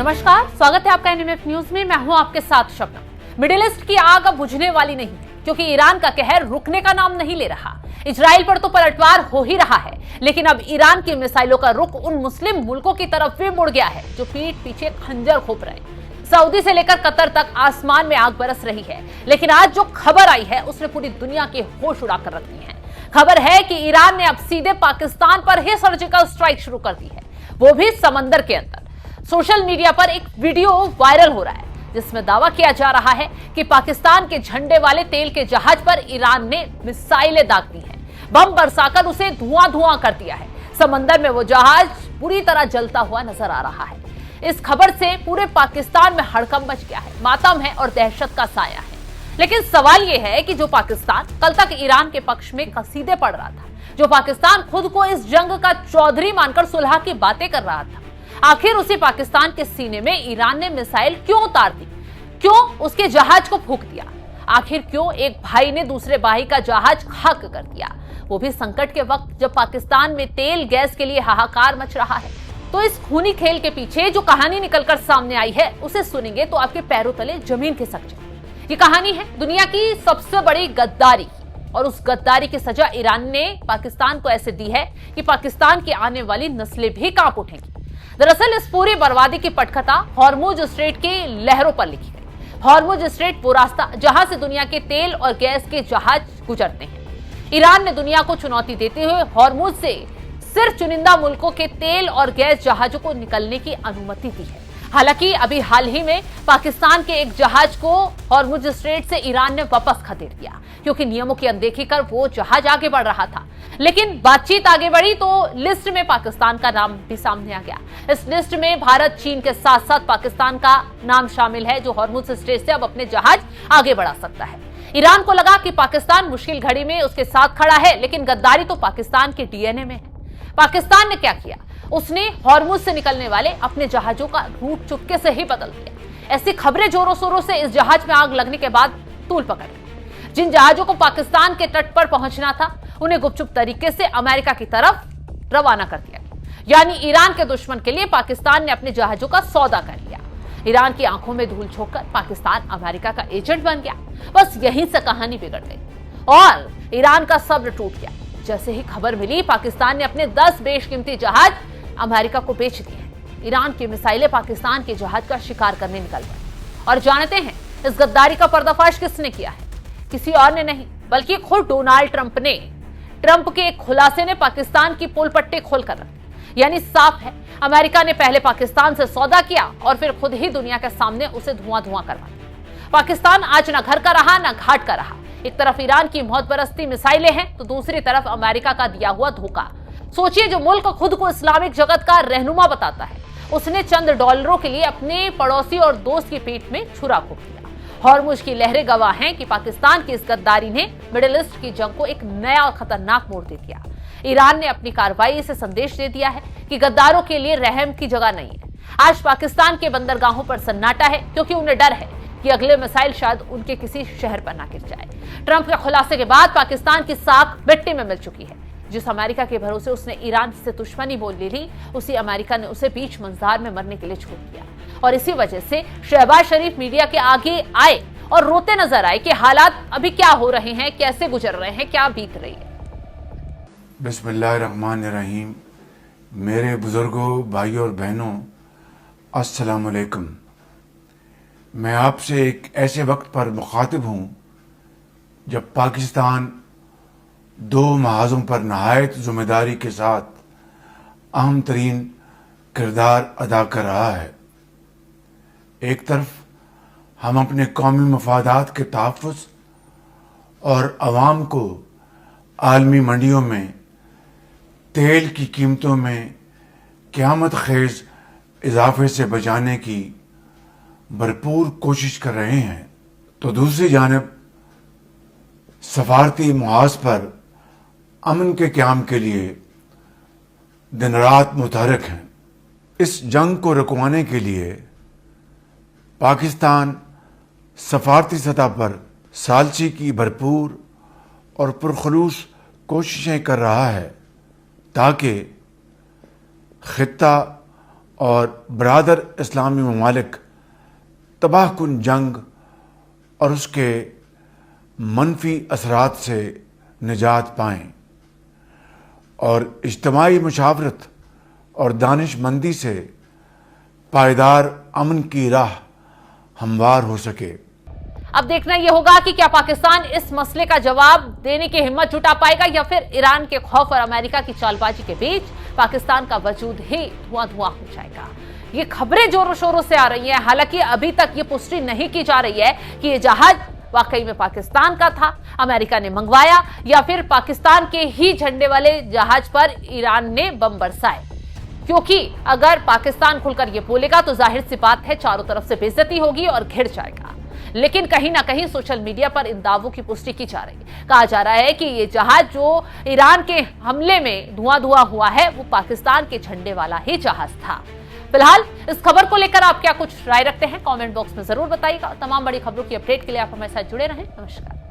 नमस्कार, स्वागत है आपका एनएमएफ न्यूज में। मैं हूं आपके साथ शबनम। मिडिल ईस्ट की आग अब बुझने वाली नहीं है, क्योंकि ईरान का कहर रुकने का नाम नहीं ले रहा। इजराइल पर तो पलटवार हो ही रहा है, लेकिन अब ईरान की मिसाइलों का रुख उन मुस्लिम मुल्कों की तरफ भी मुड़ गया है जो पीठ पीछे खंजर घोंप रहे हैं। सऊदी से लेकर कतर तक आसमान में आग बरस रही है, लेकिन आज जो खबर आई है उसने पूरी दुनिया के होश उड़ाकर रख दिए हैं। खबर है कि ईरान ने अब सीधे पाकिस्तान पर ही सर्जिकल स्ट्राइक शुरू कर दी है, वो भी समंदर के अंदर। सोशल मीडिया पर एक वीडियो वायरल हो रहा है जिसमें दावा किया जा रहा है कि पाकिस्तान के झंडे वाले तेल के जहाज पर ईरान ने मिसाइलें दाग दी हैं, बम बरसाकर उसे धुआं धुआं कर दिया है। समंदर में वो जहाज पूरी तरह जलता हुआ नजर आ रहा है। इस खबर से पूरे पाकिस्तान में हड़कंप मच गया है, मातम है और दहशत का साया है। लेकिन सवाल यह है कि जो पाकिस्तान कल तक ईरान के पक्ष में कसीदे पढ़ रहा था, जो पाकिस्तान खुद को इस जंग का चौधरी मानकर सुलह की बातें कर रहा था, आखिर उसी पाकिस्तान के सीने में ईरान ने मिसाइल क्यों उतार दी? क्यों उसके जहाज को फूंक दिया? आखिर क्यों एक भाई ने दूसरे भाई का जहाज खाक कर दिया, वो भी संकट के वक्त जब पाकिस्तान में तेल गैस के लिए हाहाकार मच रहा है। तो इस खूनी खेल के पीछे जो कहानी निकलकर सामने आई है उसे सुनेंगे तो आपके पैरों तले जमीन खिसक जाए। ये कहानी है दुनिया की सबसे बड़ी गद्दारी की, और उस गद्दारी की सजा ईरान ने पाकिस्तान को ऐसे दी है कि पाकिस्तान की आने वाली नस्लें भी कांप उठेंगी। दरअसल इस पूरी बर्बादी की पटकथा हॉर्मुज स्ट्रेट की लहरों पर लिखी गई। हॉर्मुज स्ट्रेट वो रास्ता जहां से दुनिया के तेल और गैस के जहाज गुजरते हैं। ईरान ने दुनिया को चुनौती देते हुए हॉर्मुज से सिर्फ चुनिंदा मुल्कों के तेल और गैस जहाजों को निकलने की अनुमति दी है। हालांकि अभी हाल ही में पाकिस्तान के एक जहाज को हॉर्मुज स्ट्रेट से ईरान ने वापस खदेड़ दिया, क्योंकि नियमों की अनदेखी कर वो जहाज आगे बढ़ रहा था। लेकिन बातचीत आगे बढ़ी तो लिस्ट में पाकिस्तान का नाम भी सामने आ गया। इस लिस्ट में भारत, चीन के साथ साथ पाकिस्तान का नाम शामिल है, जो हॉर्मुज स्ट्रेट से अब अपने जहाज आगे बढ़ा सकता है। ईरान को लगा कि पाकिस्तान मुश्किल घड़ी में उसके साथ खड़ा है, लेकिन गद्दारी तो पाकिस्तान के डीएनए में है। पाकिस्तान ने क्या किया? उसने हॉर्मुज से निकलने वाले अपने जहाजों का रूट चुपके से ही बदल दिया। ऐसी खबरें जोरों शोरों से इस जहाज में आग लगने के बाद तूल पकड़ गई। जिन जहाजों को पाकिस्तान के तट पर पहुंचना था, उन्हें गुपचुप तरीके से अमेरिका की तरफ रवाना कर दिया गया। यानी ईरान के दुश्मन के लिए पाकिस्तान ने अपने जहाजों का सौदा कर लिया। ईरान की आंखों में धूल झोंककर पाकिस्तान अमेरिका का एजेंट बन गया। बस यहीं से कहानी बिगड़ गई और ईरान का सब्र टूट गया। जैसे ही खबर मिली, पाकिस्तान ने अपने 10 बेशकीमती जहाज अमेरिका को बेच दिए। ईरान की मिसाइलें पाकिस्तान के जहाज का शिकार करने निकल गई। और जानते हैं इस गद्दारी का पर्दाफाश किसने किया है? किसी और ने नहीं, बल्कि खुद डोनाल्ड ट्रंप ने। ट्रंप के एक खुलासे ने पाकिस्तान की पोल पट्टी खोलकर रख दी। यानी साफ है, अमेरिका ने पहले पाकिस्तान से सौदा किया और फिर खुद ही दुनिया के सामने उसे धुआं धुआं करवा दिया। पाकिस्तान आज न घर का रहा न घाट का रहा। एक तरफ ईरान की मौत बरसती मिसाइलें हैं, तो दूसरी तरफ अमेरिका का दिया हुआ धोखा। सोचिए, जो मुल्क खुद को इस्लामिक जगत का रहनुमा बताता है, उसने चंद डॉलरों के लिए अपने पड़ोसी और दोस्त की पीठ में छुरा घोंप दिया। हॉर्मुज की लहरें गवाह हैं कि पाकिस्तान की इस गद्दारी ने मिडिल ईस्ट की जंग को एक नया और खतरनाक मोड़ दे दिया। ईरान ने अपनी कार्रवाई से संदेश दे दिया है कि गद्दारों के लिए रहम की जगह नहीं है। आज पाकिस्तान के बंदरगाहों पर सन्नाटा है, क्योंकि उन्हें डर है कि अगले मिसाइल शायद उनके किसी शहर पर ना गिर जाए। ट्रंप के खुलासे के बाद पाकिस्तान की साख मिट्टी में मिल चुकी है। जिस अमेरिका के भरोसे उसने ईरान से दुश्मनी मोल ली थी, उसी अमेरिका ने उसे बीच मंजार में मरने के लिए छोड़ दिया। और इसी वजह से शहबाज शरीफ मीडिया के आगे आए और रोते नजर आए कि हालात अभी क्या हो रहे हैं, कैसे गुजर रहे हैं, क्या बीत रही है। बिस्मिल्लाहिर्रहमानिर्रहीम। मेरे बुजुर्गों, भाइयों और बहनों, अस्सलाम वालेकुम। मैं आपसे एक ऐसे वक्त पर मुखातिब हूँ जब पाकिस्तान 2 महाजों पर नहायत जिम्मेदारी के साथ अहम तरीन किरदार अदा कर रहा है। एक तरफ हम अपने कौमी मफादात के तहफ़्फ़ुज़ और अवाम को आलमी मंडियों में तेल की कीमतों में क़यामत खेज़ इजाफे से बचाने की भरपूर कोशिश कर रहे हैं, तो दूसरी जानिब सफारती मुहाज पर अमन के क़याम के लिए दिन रात मुतहरक हैं। इस जंग को रुकवाने के लिए पाकिस्तान सफारती सतह पर सालसी की भरपूर और पुरखलूस कोशिशें कर रहा है, ताकि खित्ता और बरादर इस्लामी ममालिक तबाहकुन जंग और उसके मनफी असरात से निजात पाएँ और इज्तमाई मुशावरत और दानिशमंदी से पायदार अमन की राह हमवार हो सके। अब देखना यह होगा कि क्या पाकिस्तान इस मसले का जवाब देने की हिम्मत जुटा पाएगा या फिर ईरान के खौफ और अमेरिका की चालबाजी के बीच पाकिस्तान का वजूद ही धुआं धुआं हो जाएगा। ये खबरें जोरों शोरों से आ रही हैं, हालांकि अभी तक ये पुष्टि नहीं की जा रही है कि ये जहाज वाकई में पाकिस्तान का था, अमेरिका ने मंगवाया, या फिर पाकिस्तान के ही झंडे वाले जहाज पर ईरान ने बम बरसाए। क्योंकि अगर पाकिस्तान खुलकर ये बोलेगा तो जाहिर सी बात है चारों तरफ से बेइज्जती होगी और घिर जाएगा। लेकिन कहीं ना कहीं सोशल मीडिया पर इन दावों की पुष्टि की जा रही है। कहा जा रहा है कि ये जहाज जो ईरान के हमले में धुआं धुआं हुआ है वो पाकिस्तान के झंडे वाला ही जहाज था। फिलहाल इस खबर को लेकर आप क्या कुछ राय रखते हैं कमेंट बॉक्स में जरूर बताइएगा। तमाम बड़ी खबरों की अपडेट के लिए आप हमारे साथ जुड़े रहें। नमस्कार।